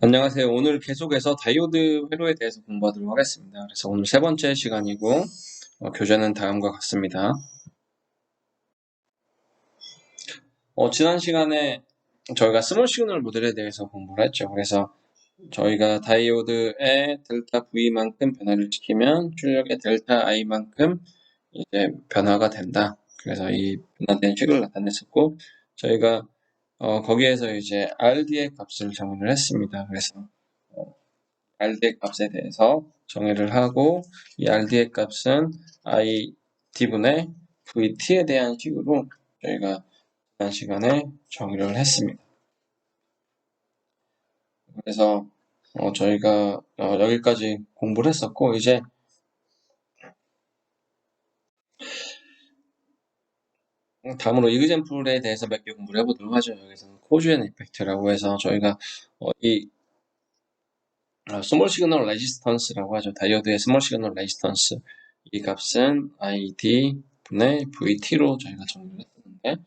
안녕하세요. 오늘 계속해서 다이오드 회로에 대해서 공부하도록 하겠습니다. 그래서 오늘 세 번째 시간이고 교재는 다음과 같습니다. 지난 시간에 저희가 스몰 시그널 모델에 대해서 공부를 했죠. 그래서 저희가 다이오드의 델타 V만큼 변화를 시키면 출력의 델타 I만큼 이제 변화가 된다. 그래서 이 변화된 식을 나타냈었고 저희가 거기에서 이제 RD의 값을 정의를 했습니다. 그래서 RD의 값에 대해서 정의를 하고 이 RD의 값은 ID분의 VT에 대한 식으로 저희가 지난 시간에 정의를 했습니다. 그래서 저희가 여기까지 공부를 했었고 이제 다음으로 이그젠플에 대해서 몇 개 공부를 해보도록 하죠. 여기서는 코주엔 이펙트라고 해서 저희가 이 스몰 시그널 레지스턴스라고 하죠. 다이오드의 스몰 시그널 레지스턴스 이 값은 ID 분의 VT로 저희가 정의를 했었는데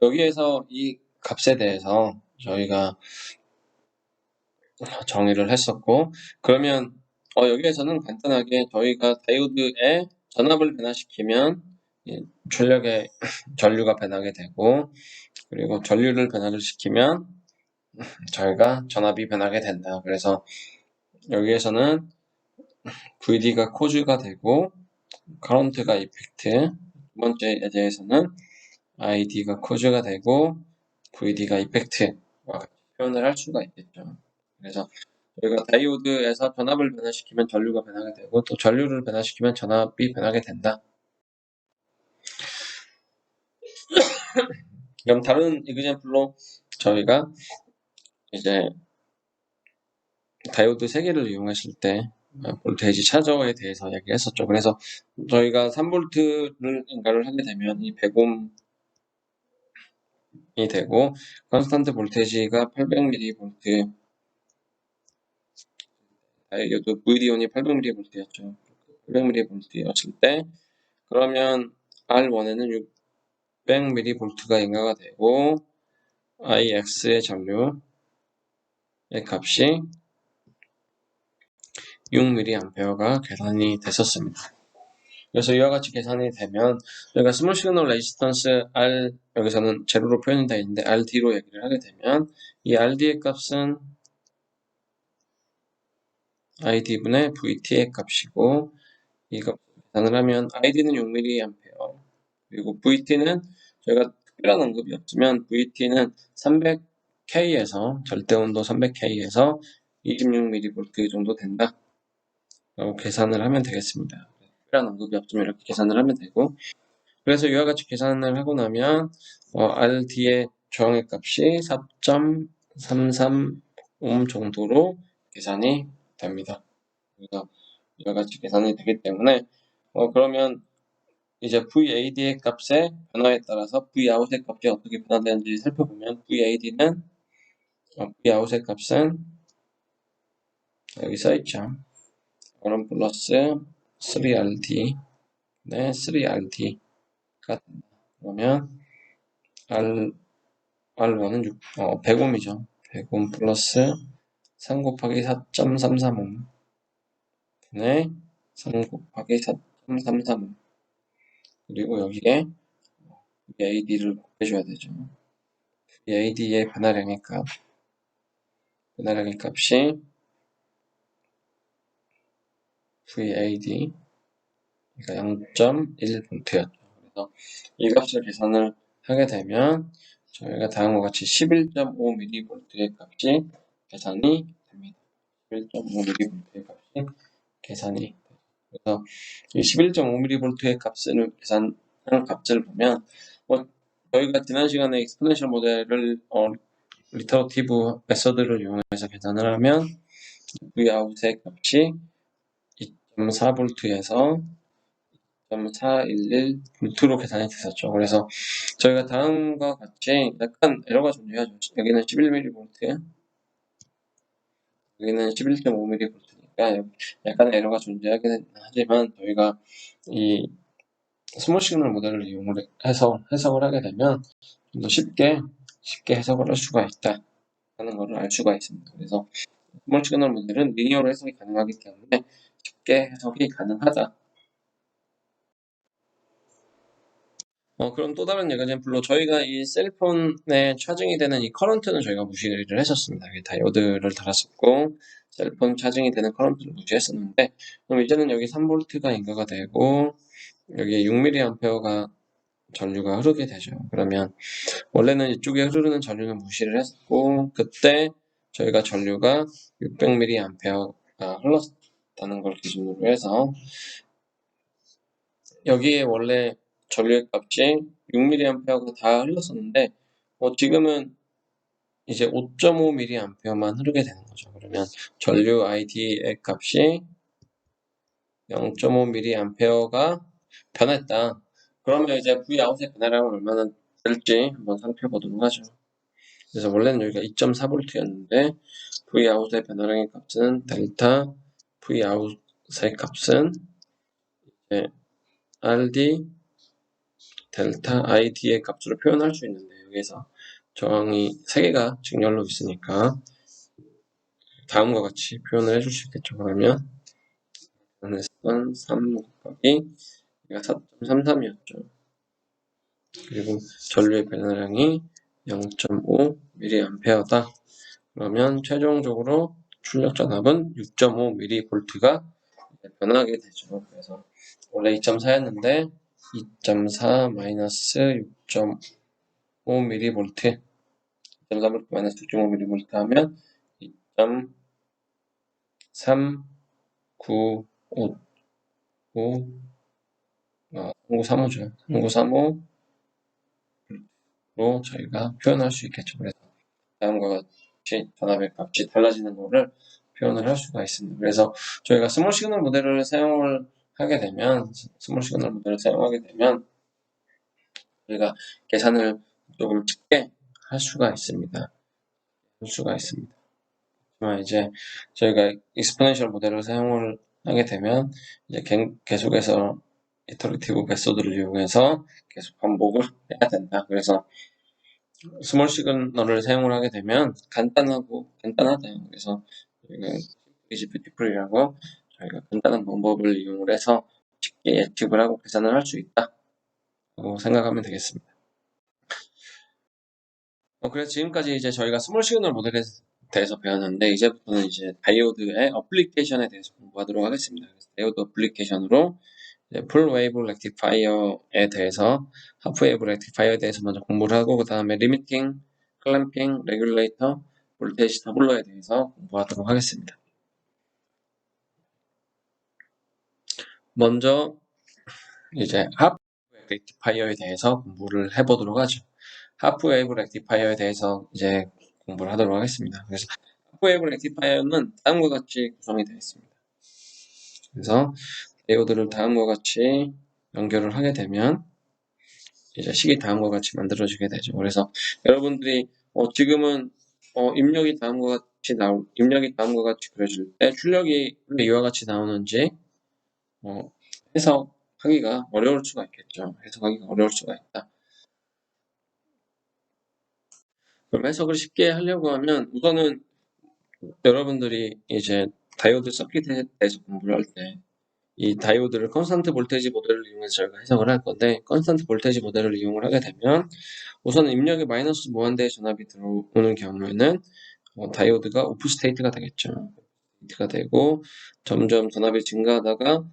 여기에서 이 값에 대해서 저희가 정의를 했었고 그러면 여기에서는 간단하게 저희가 다이오드의 전압을 변화시키면 출력의 전류가 변하게 되고 그리고 전류를 변화를 시키면 저희가 전압이 변하게 된다. 그래서 여기에서는 VD가 코즈가 되고 커런트가 이펙트 두 번째에 대해서는 ID가 코즈가 되고 VD가 이펙트와 같이 표현을 할 수가 있겠죠. 그래서 저희가 다이오드에서 전압을 변화시키면 전류가 변하게 되고 또 전류를 변화시키면 전압이 변하게 된다. 그럼 다른 이그젠플로 저희가 이제 다이오드 3개를 이용했을 때 볼테이지 차저에 대해서 얘기했었죠. 그래서 저희가 3V를 인가를 하게 되면 이 100옴이 되고 컨스탄트 볼테이지가 800mV 다이오드 VD온이 800mV였죠. 800mV였을 때 그러면 R1에는 600mV가 인가가 되고 IX의 전류의 값이 6mA가 계산이 됐었습니다. 그래서 이와 같이 계산이 되면 저희가 스몰 시그널 레지스턴스 R 여기서는 제로로 표현이 되어 있는데 RD로 얘기를 하게 되면 이 RD의 값은 ID분의 VT의 값이고 이 값 계산을 하면 ID는 6mA 그리고 VT는 저희가 특별한 언급이 없지만 VT는 300K에서 절대온도 300K에서 26mV 정도 된다 라고 계산을 하면 되겠습니다. 특별한 언급이 없지만 이렇게 계산을 하면 되고 그래서 이와 같이 계산을 하고 나면 RD의 저항의 값이 4.33옴 정도로 계산이 됩니다. 그래서 이와 같이 계산이 되기 때문에 그러면 이제 VAD의 값의 변화에 따라서 Vout의 값이 어떻게 변화되는지 살펴보면 VAD는 Vout의 값은 여기 써있죠. R1 플러스 3RD 네, 3RD가 된다. 그러면 R1은 100옴이죠. 100옴 플러스 3 곱하기 4.33옴 분의 3 곱하기 4.33옴 그리고 여기에 VAD를 곱해줘야 되죠. VAD의 변화량의 값이 VAD 그러니까 0.1V였죠. 그래서 이 값을 계산을 하게 되면 저희가 다음과 같이 11.5mV의 값이 계산이 됩니다. 11.5mV의 값이 계산이 됩니다. 그래서 이 11.5mV의 값을 계산한 값을 보면 저희가 지난 시간에 익스포넨셜 모델을 리터러티브 메서드를 이용해서 계산을 하면 Vout의 값이 2.4V에서 2.411V로 계산이 됐었죠. 그래서 저희가 다음과 같이 약간 에러가 존재하죠. 여기는 11mV, 여기는 11.5mV니까 약간 에러가 존재하긴 하지만 저희가 이 스몰 시그널 모델을 이용을 해서 해석을 하게 되면 좀 더 쉽게 해석을 할 수가 있다 하는 것을 알 수가 있습니다. 그래서 스몰 시그널 모델은 리니어로 해석이 가능하기 때문에 쉽게 해석이 가능하다. 그럼 또 다른 예가젠플로 저희가 이 셀폰에 차징이 되는 이 커런트는 저희가 무시를 했었습니다. 다이오드를 달았었고 셀폰 차징이 되는 커런트를 무시했었는데, 그럼 이제는 여기 3V가 인가가 되고 여기 6mA가 전류가 흐르게 되죠. 그러면 원래는 이쪽에 흐르는 전류는 무시를 했었고, 그때 저희가 전류가 600mA가 흘렀다는 걸 기준으로 해서 여기에 원래 전류의 값이 6mA가 다 흘렀었는데 지금은 이제 5.5mA만 흐르게 되는 거죠. 그러면 전류 ID의 값이 0.5mA가 변했다. 그러면 이제 Vout의 변화량은 얼마나 될지 한번 살펴보도록 하죠. 그래서 원래는 여기가 2.4V였는데 Vout의 변화량의 값은 델타 Vout의 값은 이제 RD 델타 ID의 값으로 표현할 수 있는데, 여기서 저항이 3개가 직렬로 있으니까 다음과 같이 표현을 해줄 수 있겠죠. 그러면 3 곱하기 4.33이었죠. 그리고 전류의 변화량이 0.5mA다. 그러면 최종적으로 출력 전압은 6.5mV가 변하게 되죠. 그래서 원래 2.4였는데 2.4 마이너스 6.5mV 2.3V 마이너스 6.5mV 하면 2.3955 3935죠. 3935로 저희가 표현할 수 있겠죠. 그래서 다음과 같이 전압의 값이 달라지는 거를 표현을 할 수가 있습니다. 그래서 저희가 스몰 시그널 모델을 사용을 하게 되면 저희가 계산을 조금 쉽게 할 수가 있습니다. 하지만 이제 저희가 익스포넨셜 모델을 사용을 하게 되면 이제 계속해서 이터레이티브 메소드를 이용해서 계속 반복을 해야 된다. 그래서 스몰 시그널을 사용을 하게 되면 간단하다. 그래서 저희가 이지 뷰티풀이라고 저희가 간단한 방법을 이용을 해서 쉽게 예측을 하고 계산을 할 수 있다고 생각하면 되겠습니다. 그래서 지금까지 이제 저희가 스몰 시그널 모델에 대해서 배웠는데, 이제부터는 이제 다이오드의 어플리케이션에 대해서 공부하도록 하겠습니다. 그래서 다이오드 어플리케이션으로 풀 웨이브 렉티파이어에 대해서, 하프 웨이브 렉티파이어에 대해서 먼저 공부를 하고, 그 다음에 리미팅, 클램핑, 레귤레이터, 볼테이지 더블러에 대해서 공부하도록 하겠습니다. 먼저 이제 하프 웨이브 렉티파이어에 대해서 공부를 해보도록 하죠. 하프 웨이브 렉티파이어에 대해서 이제 공부를 하도록 하겠습니다. 그래서 하프 웨이브 렉티파이어는 다음과 같이 구성이 되어 있습니다. 그래서 다이오드를 다음과 같이 연결을 하게 되면 이제 식이 다음과 같이 만들어지게 되죠. 그래서 여러분들이 지금은 입력이 다음과 같이 그려질 때 출력이 왜 이와 같이 나오는지 해석하기가 어려울 수가 있겠죠. 해석하기가 어려울 수가 있다. 그럼 해석을 쉽게 하려고 하면 우선은 여러분들이 이제 다이오드 서킷에 대해서 공부를 할 때 이 다이오드를 컨스턴트 볼테이지 모델을 이용해서 저희가 해석을 할 건데, 컨스턴트 볼테이지 모델을 이용을 하게 되면 우선 입력에 마이너스 무한대의 전압이 들어오는 경우에는 다이오드가 오프 스테이트가 되겠죠. 스테이트가 되고 점점 전압이 증가하다가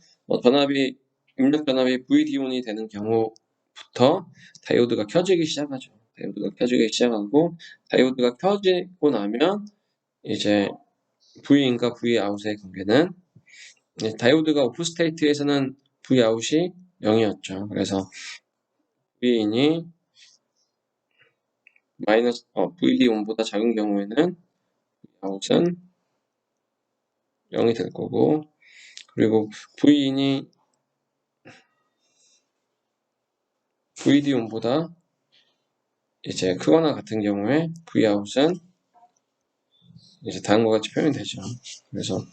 입력 전압이 VD온이 되는 경우부터 다이오드가 켜지기 시작하죠. 다이오드가 켜지고 나면 이제 V인과 Vout의 관계는, 다이오드가 오프 스테이트에서는 Vout이 0이었죠. 그래서 Vin이 VD1보다 작은 경우에는 Vout은 0이 될 거고, 그리고 Vin이 VD1보다 이제 크거나 같은 경우에 Vout은 이제 다음과 같이 표현이 되죠. 그래서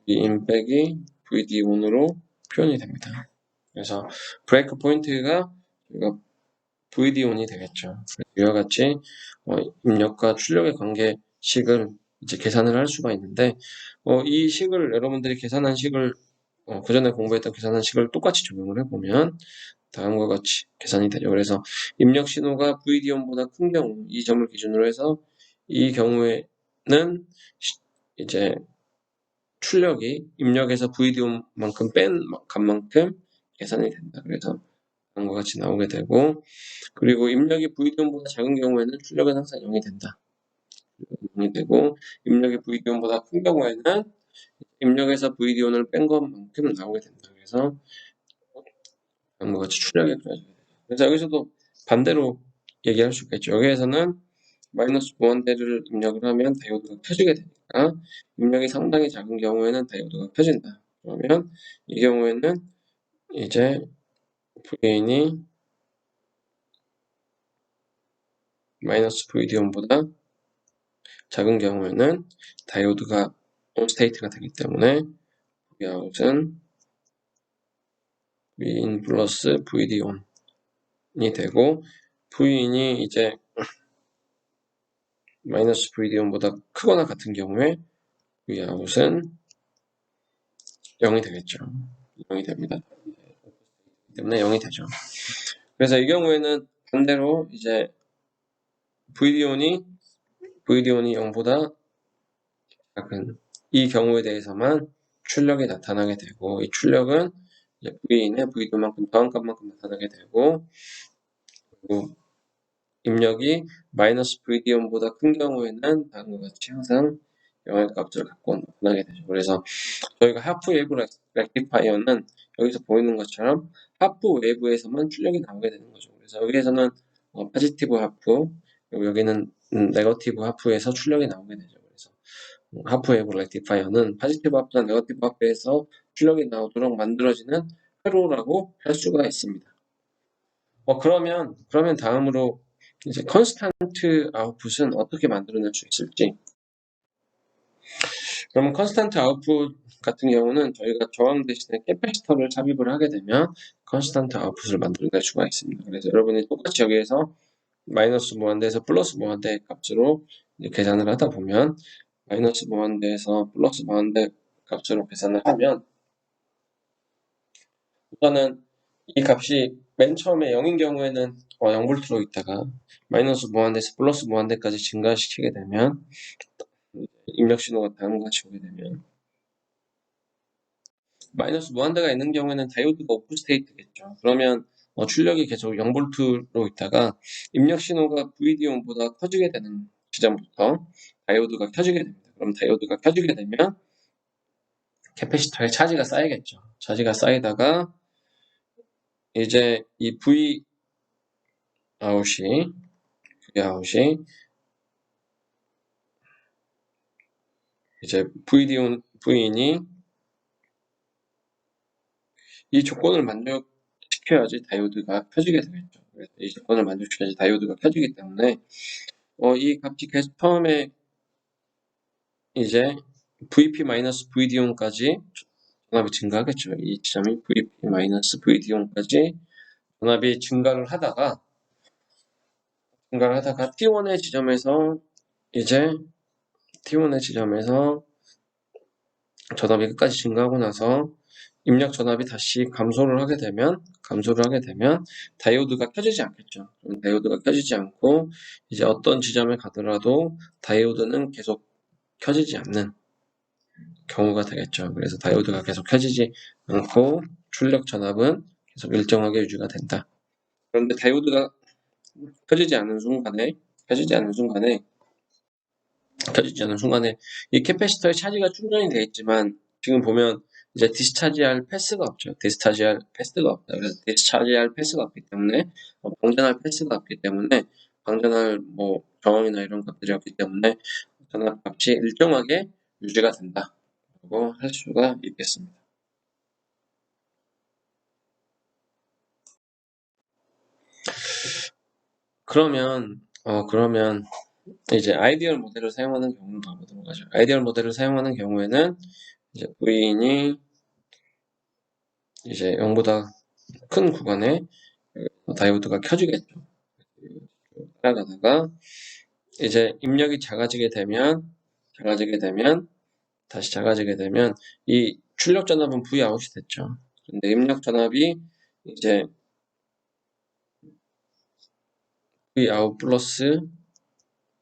Vin 빼기 VD1으로 표현이 됩니다. 그래서 브레이크 포인트가 VD1이 되겠죠. 이와 같이 입력과 출력의 관계식을 이제 계산을 할 수가 있는데, 이 식을 여러분들이 계산한 식을 그 전에 공부했던 계산한 식을 똑같이 적용을 해보면 다음과 같이 계산이 되죠. 그래서 입력 신호가 VD1보다 큰 경우, 이 점을 기준으로 해서 이 경우에는 이제 출력이 입력에서 VD1만큼 뺀 값만큼 계산이 된다. 그래서 다음과 같이 나오게 되고, 그리고 입력이 VD1보다 작은 경우에는 출력은 항상 0이 된다. 0이 되고, 입력이 VD1보다 큰 경우에는 입력에서 VD1을 뺀 것만큼 나오게 된다. 그래서 다음과 같이 출력이 그려지게 되죠. 그래서 여기서도 반대로 얘기할 수 있겠죠. 여기에서는 마이너스 무한대를 입력을 하면 다이오드가 켜지게 되니까 입력이 상당히 작은 경우에는 다이오드가 켜진다. 그러면 이 경우에는 이제 VN이 마이너스 VD1보다 작은 경우에는 다이오드가 on state가 되기 때문에 Vout은 Vin 플러스 VD1이 되고, Vin이 이제 마이너스 VD1보다 크거나 같은 경우에 Vout은 0이 되겠죠. 0이 됩니다. 때문에 0이 되죠. 그래서 이 경우에는 반대로 이제 VD1이 0보다 작은 이 경우에 대해서만 출력이 나타나게 되고, 이 출력은 이제 Vin의 VD1만큼 더한 값만큼 나타나게 되고, 그리고 입력이 마이너스 VD1보다 큰 경우에는 다음과 같이 항상 0의 값을 갖고 나타나게 되죠. 그래서 저희가 하프 웨이브 렉티파이어는 여기서 보이는 것처럼 하프 웨이브에서만 출력이 나오게 되는 거죠. 그래서 여기에서는 포지티브 하프, 그리고 여기는 네거티브 하프에서 출력이 나오게 되죠. 그래서 하프 웨이브 렉티파이어는 포지티브 하프나 네거티브 하프에서 출력이 나오도록 만들어지는 회로라고 할 수가 있습니다. 그러면 다음으로 이제 컨스탄트 아웃풋은 어떻게 만들어낼 수 있을지. 그러면 컨스탄트 아웃풋 같은 경우는 저희가 저항 대신에 캐패시터를 삽입을 하게 되면 컨스탄트 아웃풋을 만들어낼 수가 있습니다. 그래서 여러분이 똑같이 여기에서 마이너스 무한대에서 플러스 무한대 값으로 계산을 하다 보면 마이너스 무한대에서 플러스 무한대 값으로 계산을 하면 우선은 이 값이 맨 처음에 0인 경우에는 0V로 있다가 마이너스 무한대에서 플러스 무한대까지 증가시키게 되면 입력 신호가 다음과 같이 오게 되면 마이너스 무한대가 있는 경우에는 다이오드가 오프 스테이트겠죠. 그러면 출력이 계속 0V로 있다가 입력 신호가 VD1보다 커지게 되는 지점부터 다이오드가 켜지게 됩니다. 그럼 다이오드가 켜지게 되면 캐패시터에 차지가 쌓이겠죠. 차지가 쌓이다가 이제 이 Vout이 이제 Vin이 이 조건을 만족시켜야지 다이오드가 켜지게 되겠죠. 그래서 이 조건을 만족시켜야지 다이오드가 켜지기 때문에 이 값이 계속 처음에 이제 VP-VD1까지 전압이 증가하겠죠. 이 지점이 VP-VD1까지 전압이 증가를 하다가 T1의 지점에서 이제 T1의 지점에서 전압이 끝까지 증가하고 나서 입력 전압이 다시 감소를 하게 되면 다이오드가 켜지지 않겠죠. 다이오드가 켜지지 않고 이제 어떤 지점에 가더라도 다이오드는 계속 켜지지 않는 경우가 되겠죠. 그래서 다이오드가 계속 켜지지 않고 출력 전압은 계속 일정하게 유지가 된다. 그런데 다이오드가 켜지지 않는 순간에 이 캐패시터의 차지가 충전이 되어 있지만 지금 보면 이제 디스차지할 패스가 없죠. 디스차지할 패스가 없기 때문에 방전할 패스가 없기 때문에 방전할 저항이나 이런 것들이 없기 때문에 전압 값이 일정하게 유지가 된다고 할 수가 있겠습니다. 그러면 이제 아이디얼 모델을 사용하는 경우는 봐보도록 하죠. 아이디얼 모델을 사용하는 경우에는 이제 V인이 이제 0보다 큰 구간에 다이오드가 켜지겠죠. 따라가다가 이제 입력이 작아지게 되면 다시 작아지게 되면 이 출력 전압은 Vout이 됐죠. 근데 입력 전압이 이제 Vout 플러스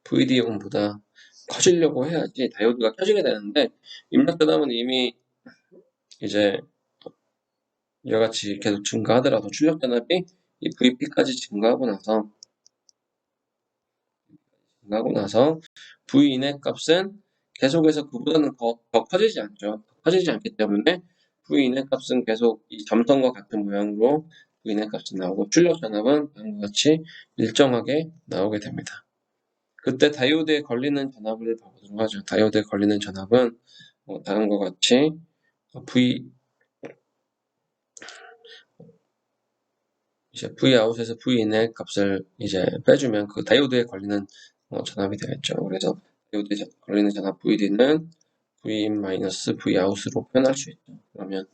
VD 온보다 커지려고 해야지 다이오드가 켜지게 되는데, 입력 전압은 이미 이제 이와 같이 계속 증가하더라도 출력 전압이 이 VP까지 증가하고 나서 V인의 값은 계속해서 그보다는 더 커지지 않죠. 커지지 않기 때문에 V인의 값은 계속 이 점선과 같은 모양으로 V인의 값은 나오고, 출력 전압은 다음과 같이 일정하게 나오게 됩니다. 그때 다이오드에 걸리는 전압을 봐보도록 하죠. 다이오드에 걸리는 전압은 다음과 같이 이제 Vout에서 V인의 값을 이제 빼주면 그 다이오드에 걸리는 전압이 되겠죠. 그래서 다이오드에 걸리는 전압 VD는 Vin-Vout으로 표현할 수 있죠. 그러면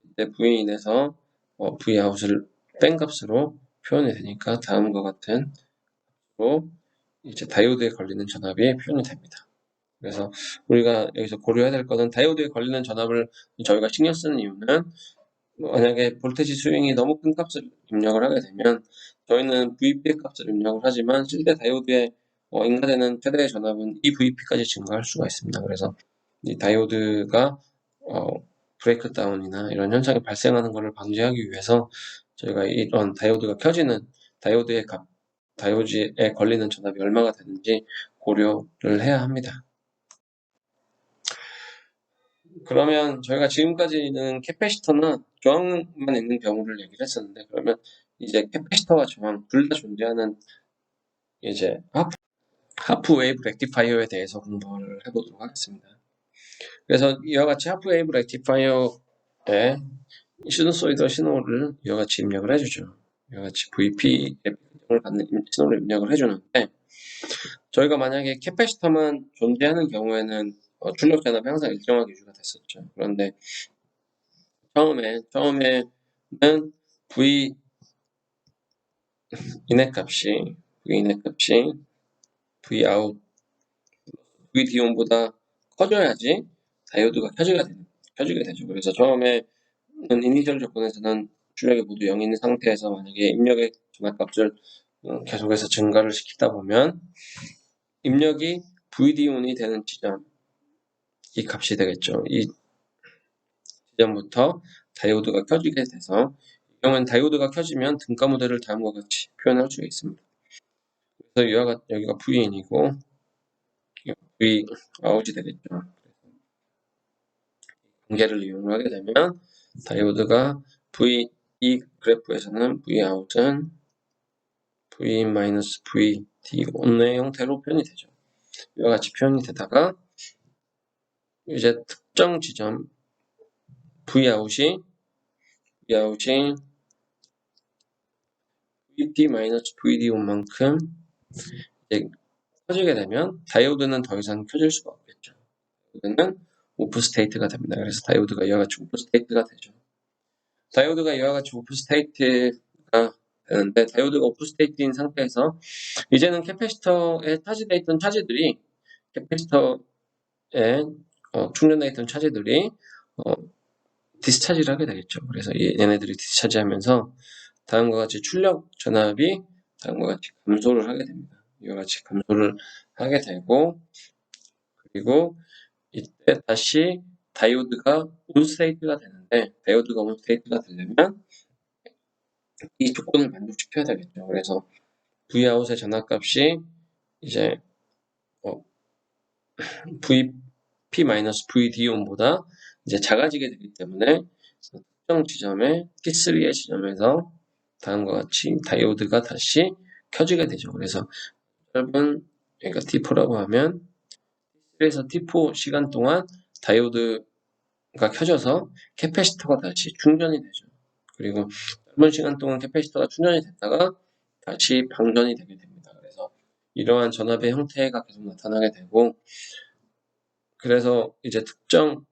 이때 Vin에서 Vout을 뺀 값으로 표현이 되니까 다음과 같은 로 이제 다이오드에 걸리는 전압이 표현이 됩니다. 그래서 우리가 여기서 고려해야 될 것은, 다이오드에 걸리는 전압을 저희가 신경 쓰는 이유는, 만약에 볼테지 스윙이 너무 큰 값을 입력을 하게 되면 저희는 VP의 값을 입력을 하지만 실제 다이오드에 인가되는 최대의 전압은 이 VP까지 증가할 수가 있습니다. 그래서 이 다이오드가 브레이크 다운이나 이런 현상이 발생하는 것을 방지하기 위해서 저희가 이런 다이오드가 켜지는 다이오드에 걸리는 전압이 얼마가 되는지 고려를 해야 합니다. 그러면 저희가 지금까지는 캐패시터나 저항만 있는 경우를 얘기를 했었는데, 그러면 이제 캐패시터와 저항 둘 다 존재하는 이제 하프 웨이브 렉티파이어에 대해서 공부를 해보도록 하겠습니다. 그래서 이와 같이 하프 웨이브 렉티파이어에 시누소이드 신호를 이와 같이 입력을 해주죠. 이와 같이 VP에 받는 신호를 입력을 해주는데, 저희가 만약에 캐패시터만 존재하는 경우에는 출력 전압이 항상 일정하게 유지가 됐었죠. 그런데 처음에는 V인의 값이 Vout, VD온보다 커져야지 다이오드가 켜지게 되죠. 그래서 처음에는 이니셜 조건에서는 출력이 모두 0인 상태에서 만약에 입력의 전압값을 계속해서 증가를 시키다 보면 입력이 VD온이 되는 지점, 이 값이 되겠죠. 이 지점부터 다이오드가 켜지게 돼서, 이 경우에는 다이오드가 켜지면 등가 모델을 다음과 같이 표현할 수 있습니다. 그래서 여기가 V인이고 Vout이 되겠죠. 관계를 이용을 하게 되면 다이오드가 이 그래프에서는 Vout은 V-VD온의 형태로 표현이 되죠. 이와 같이 표현이 되다가 이제 특정 지점 Vout이 VP-VD온만큼 켜지게 되면 다이오드는 더 이상 켜질 수가 없겠죠. 다이오드는 오프 스테이트가 됩니다. 그래서 다이오드가 이와 같이 오프 스테이트가 되죠. 다이오드가 이와 같이 오프 스테이트가 되는데, 다이오드가 오프 스테이트인 상태에서 이제는 캐패시터에 차지되어 있던 차지들이 충전되어 있던 차지들이 디스차지를 하게 되겠죠. 그래서 얘네들이 디스차지하면서 다음과 같이 출력 전압이 다음과 같이 감소를 하게 됩니다. 이와 같이 감소를 하게 되고, 그리고 이때 다시 다이오드가 온 스테이트가 되는데, 다이오드가 온 스테이트가 되려면 이 조건을 만족시켜야 되겠죠. 그래서 Vout의 전압값이 이제 VP-VD온보다 이제 작아지게 되기 때문에 특정 지점에 T3의 지점에서 다음과 같이 다이오드가 다시 켜지게 되죠. 그래서 짧은 여기가 T4라고 하면 T3에서 T4 시간 동안 다이오드가 켜져서 캐패시터가 다시 충전이 되죠. 그리고 짧은 시간 동안 캐패시터가 충전이 됐다가 다시 방전이 되게 됩니다. 그래서 이러한 전압의 형태가 계속 나타나게 되고, 그래서 이제 특정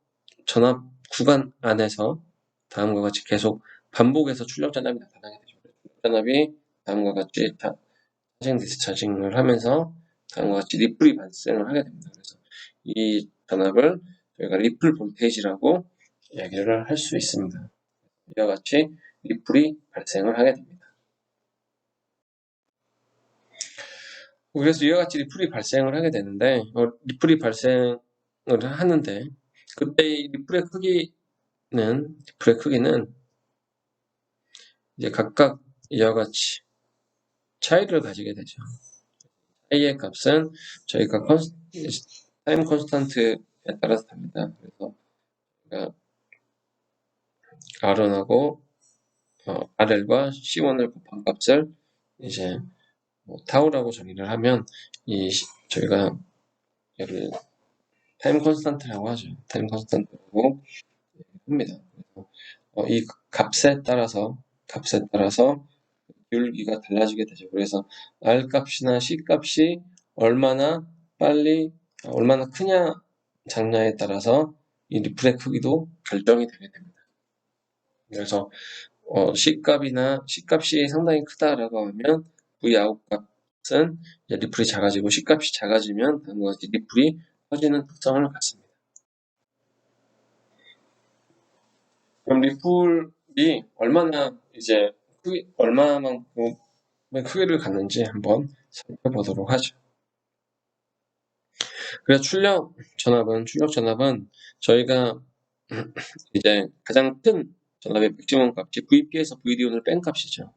전압 구간 안에서 다음과 같이 계속 반복해서 출력 전압이 나타나게 되죠. 출력 전압이 다음과 같이 차징 디스차징을 하면서 다음과 같이 리플이 발생을 하게 됩니다. 그래서 이 전압을 저희가 리플 볼테이지라고 이야기를 할 수 있습니다. 이와 같이 리플이 발생을 하게 됩니다. 그래서 이와 같이 리플이 발생을 하게 되는데, 리플이 발생을 하는데, 그때 이 리플의 크기는 이제 각각 이와 같이 차이를 가지게 되죠. A의 값은 저희가 타임 콘스탄트에 따라서 답니다. 그래서 R1하고 RL과 C1을 곱한 값을 이제 타우라고 정의를 하면 저희가 얘를 타임 콘스탄트라고 하죠. 타임 콘스탄트라고 합니다. 그래서 이 값에 따라서 기울기가 달라지게 되죠. 그래서 R 값이나 C 값이 얼마나 크냐 작냐에 따라서 이 리플의 크기도 결정이 되게 됩니다. 그래서 C 값이 상당히 크다라고 하면 V 아웃 값은 이제 리플이 작아지고 C 값이 작아지면 다음과 같이 리플이 커지는 특성을 갖습니다. 그럼 리플이 얼마만큼 크기를 갖는지 한번 살펴보도록 하죠. 그래서 출력 전압은 저희가 이제 가장 큰 전압의 맥시멈 값이 VP에서 VD온을 뺀 값이죠.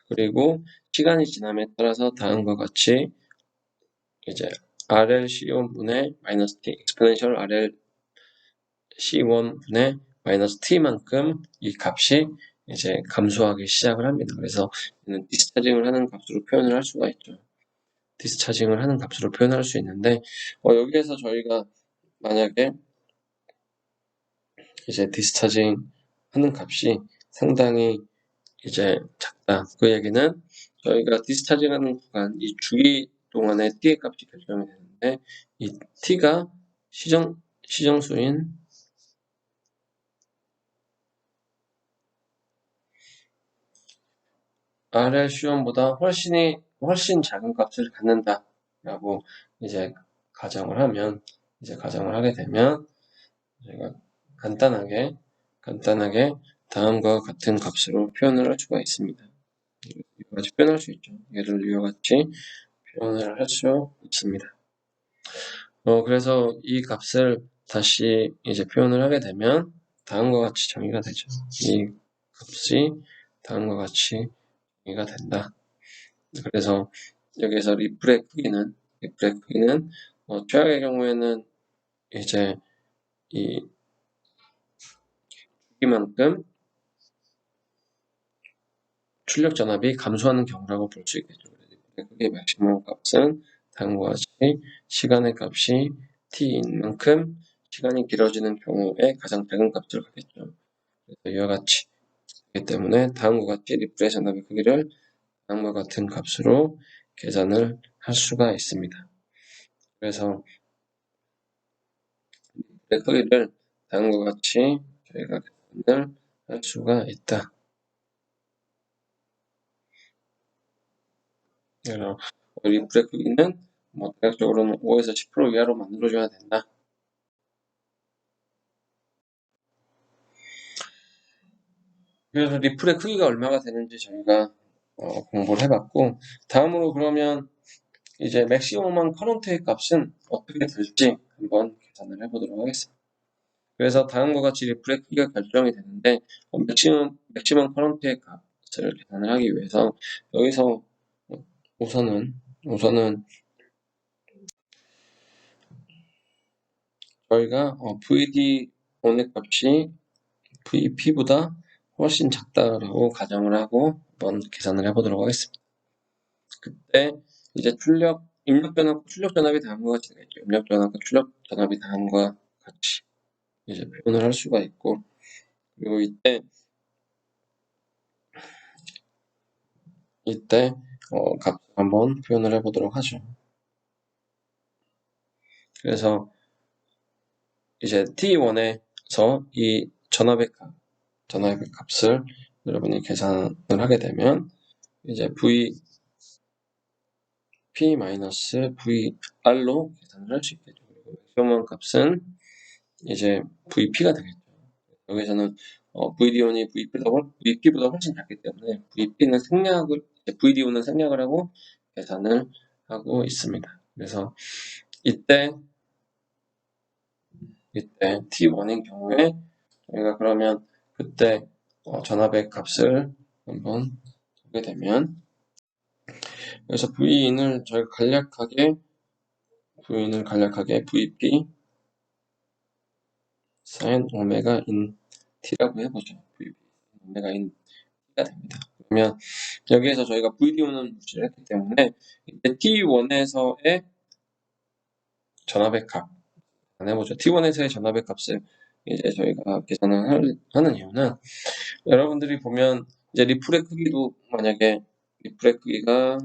그리고 시간이 지남에 따라서 다음과 같이 이제 RL C1분의 마이너스 T, exponential RL C1분의 마이너스 T만큼 이 값이 이제 감소하기 시작을 합니다. 그래서 이는 디스차징을 하는 값으로 표현을 할 수가 있죠. 디스차징을 하는 값으로 표현할 수 있는데, 여기에서 저희가 만약에 이제 디스차징 하는 값이 상당히 이제 작다. 그 얘기는 저희가 디스차징 하는 구간, 이 주기 동안의 t의 값이 결정이 되는데, 이 t가 시정수인 RL C1보다 훨씬 작은 값을 갖는다라고 이제 가정을 하게 되면 저희가 간단하게 다음과 같은 값으로 표현을 할 수가 있습니다. 이와 같이 표현할 수 있죠. 얘를 이와 같이 표현을 할 수 있습니다. 그래서 이 값을 다시 이제 표현을 하게 되면 다음과 같이 정의가 되죠. 이 값이 다음과 같이 정의가 된다. 그래서 여기에서 리플의 크기는 최악의 경우에는 이제 이 주기만큼 출력 전압이 감소하는 경우라고 볼 수 있겠죠. 리플의 크기의 맥시멈 값은 다음과 같이 시간의 값이 t인 만큼 시간이 길어지는 경우에 가장 작은 값을 갖겠죠. 그래서 이와 같이 되기 때문에 다음과 같이 리플의 전압의 크기를 다음과 같은 값으로 계산을 할 수가 있습니다. 그래서 리플의 크기를 다음과 같이 저희가 계산을 할 수가 있다. 그래서 리플의 크기는 대략적으로는 5에서 10% 이하로 만들어줘야 된다. 그래서 리플의 크기가 얼마가 되는지 저희가 공부를 해봤고, 다음으로 그러면 이제 맥시멈한 커런트의 값은 어떻게 될지 한번 계산을 해보도록 하겠습니다. 그래서 다음과 같이 리플의 크기가 결정이 되는데, 맥시멈 커런트의 값을 계산을 하기 위해서 여기서 우선은 저희가 VD1의 값이 VP보다 훨씬 작다라고 가정을 하고 한번 계산을 해보도록 하겠습니다. 그때 이제 입력 전압과 출력 전압이 다음과 같이 되겠죠. 입력 전압과 출력 전압이 다음과 같이 이제 표현을 할 수가 있고, 그리고 이때 값을 한번 표현을 해보도록 하죠. 그래서 이제 T1에서 이 전압의 값을 여러분이 계산을 하게 되면 이제 VP-VR로 계산을 할 수 있겠죠. 그리고 맥시멈 값은 이제 VP가 되겠죠. 여기서는 VD1이 VP보다 훨씬 작기 때문에 VDO는 생략을 하고 계산을 하고 있습니다. 그래서 이때 T1인 경우에 저희가 그러면 그때 전압의 값을 한번 보게 되면, 그래서 V인을 저희가 간략하게 VP sin 오메가 인 T라고 해보죠. VP 오메가 인 T가 됩니다. 그러면 여기에서 저희가 VDO는 무시를 했기 때문에 이때 T1에서의 전압의 값 해보죠. T1에서의 전압의 값을 이제 저희가 계산을 하는 이유는, 여러분들이 보면 이제 리플의 크기도 만약에 리플의 크기가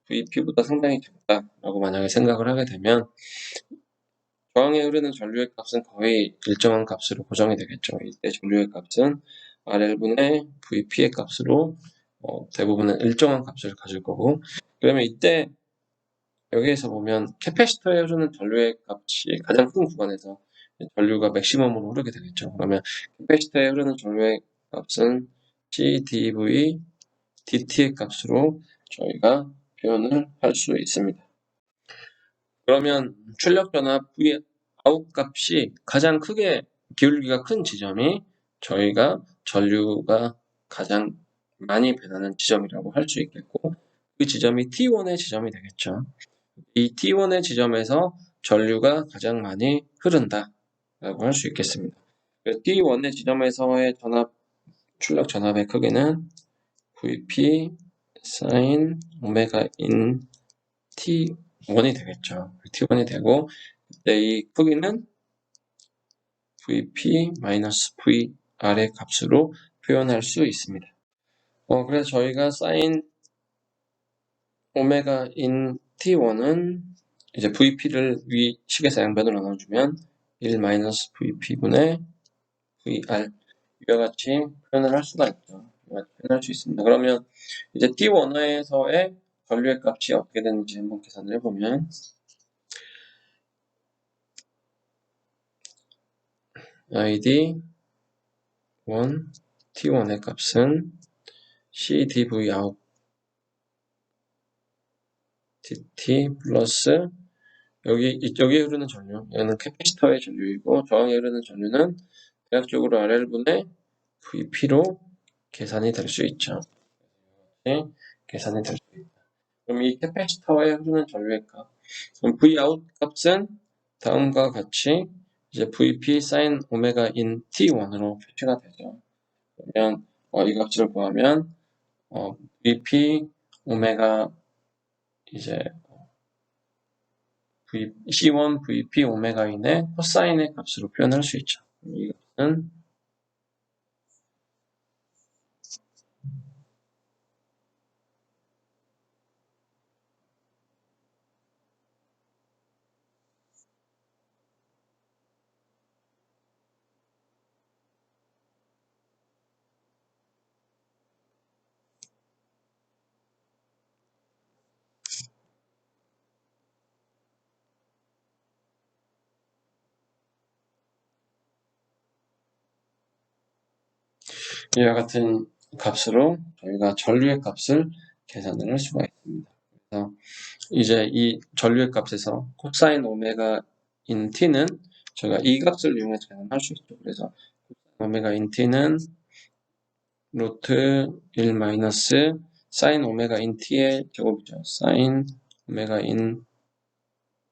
VP보다 상당히 작다라고 만약에 생각을 하게 되면 저항에 흐르는 전류의 값은 거의 일정한 값으로 고정이 되겠죠. 이때 전류의 값은 RL분의 VP의 값으로 대부분은 일정한 값을 가질 거고, 그러면 이때 여기에서 보면 캐패시터에 흐르는 전류의 값이 가장 큰 구간에서 전류가 맥시멈으로 흐르게 되겠죠. 그러면 캐패시터에 흐르는 전류의 값은 CdV dt의 값으로 저희가 표현을 할 수 있습니다. 그러면 출력 전압 V 아웃 값이 가장 크게 기울기가 큰 지점이 저희가 전류가 가장 많이 변하는 지점이라고 할 수 있겠고, 그 지점이 T1의 지점이 되겠죠. 이 T1의 지점에서 전류가 가장 많이 흐른다라고 할 수 있겠습니다. T1의 지점에서의 출력 전압의 크기는 VP sin 오메가 인 T1이 되겠죠. T1이 되고, 이 크기는 VP-VR의 값으로 표현할 수 있습니다. 그래서 저희가 sin 오메가 인 T1은 이제 VP를 위 식에서 양변으로 나눠주면 1-VP분의 VR 이와 같이 표현을 할 수가 있죠. 표현할 수 있습니다. 그러면 이제 T1에서의 전류의 값이 어떻게 되는지 한번 계산을 해보면, ID1 T1의 값은 CdV out dt 플러스 여기에 흐르는 전류, 얘는 캐패시터의 전류이고 저항에 흐르는 전류는 대략적으로 RL분의 VP로 계산이 될 수 있죠. 네, 계산이 될 수 있다. 그럼 이 캐패시터에 흐르는 전류의 값, 그럼 V out 값은 다음과 같이 이제 VP sin 오메가 인 T1으로 표시가 되죠. 그러면 이 값을 구하면 VP 오메가 이제 C1 VP 오메가 인의 코사인의 값으로 표현할 수 있죠. 이 값은 이와 같은 값으로 저희가 전류의 값을 계산을 할 수가 있습니다. 그래서 이제 이 전류의 값에서 코사인 오메가 인 t는 저희가 이 값을 이용해서 계산할 수 있죠. 그래서 오메가 인 t는 루트 1 마이너스 사인 오메가 인 t의 제곱이죠. 사인 오메가 인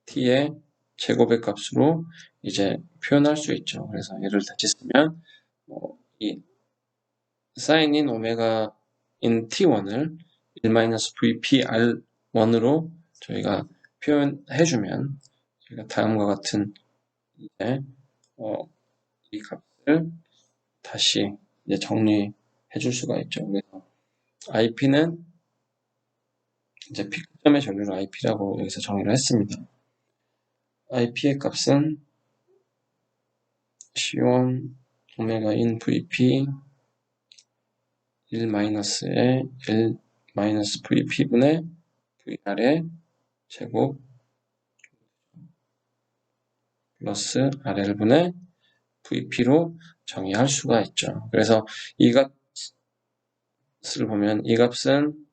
t의 제곱의 값으로 이제 표현할 수 있죠. 그래서 얘를 다시 쓰면 이 사인인 오메가 인 T1을 1-VPR1으로 저희가 표현해주면 저희가 다음과 같은 이제 이 값을 다시 이제 정리해 줄 수가 있죠. 그래서 IP는 이제 피크점의 전류를 IP라고 여기서 정의를 했습니다. IP의 값은 C1 오메가 인 VP 1-에 1-VP분의 VR의 제곱 플러스 RL분의 VP로 정의할 수가 있죠. 그래서 이 값을 보면 이 값은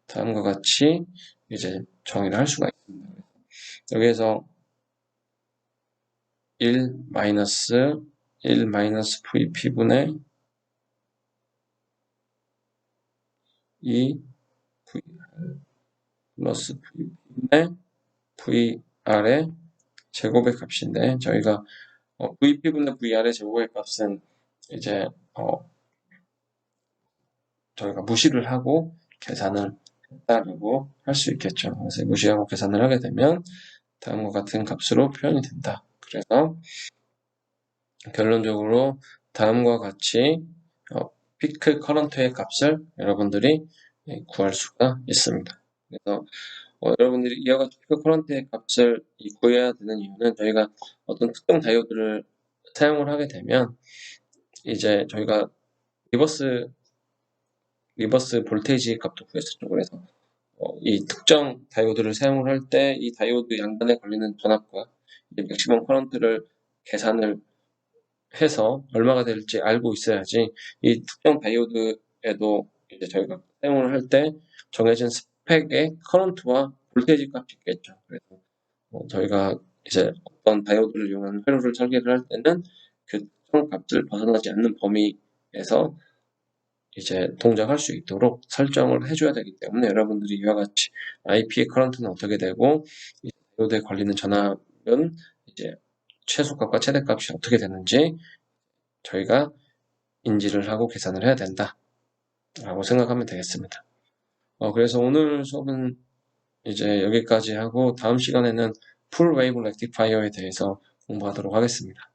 다음과 같이 이제 정의를 할 수가 있습니다. 여기에서 1 VP분의 2 VR 플러스 VP분의 VR의 제곱의 값인데 저희가 VP분의 VR의 제곱의 값은 이제 저희가 무시를 하고 계산을 했다라고 할 수 있겠죠. 그래서 무시하고 계산을 하게 되면 다음과 같은 값으로 표현이 된다. 그래서 결론적으로 다음과 같이 피크 커런트의 값을 여러분들이 구할 수가 있습니다. 그래서 여러분들이 이와 같이 피크 커런트의 값을 구해야 되는 이유는 저희가 어떤 특정 다이오드를 사용을 하게 되면 이제 저희가 리버스 볼테이지 값도 구했었죠. 그래서 이 특정 다이오드를 사용을 할 때 이 다이오드 양단에 걸리는 전압과 맥시멈 커런트를 계산을 해서 얼마가 될지 알고 있어야지 이 특정 다이오드에도 이제 저희가 사용을 할 때 정해진 스펙의 커런트와 볼테이지 값이 있겠죠. 그래서 저희가 이제 어떤 다이오드를 이용한 회로를 설계를 할 때는 그 특정 값을 벗어나지 않는 범위에서 이제 동작할 수 있도록 설정을 해줘야 되기 때문에 여러분들이 이와 같이 IP의 커런트는 어떻게 되고 이 다이오드에 걸리는 전압은 이제 최소값과 최대값이 어떻게 되는지 저희가 인지를 하고 계산을 해야 된다 라고 생각하면 되겠습니다. 그래서 오늘 수업은 이제 여기까지 하고 다음 시간에는 풀 웨이브 렉티파이어에 대해서 공부하도록 하겠습니다.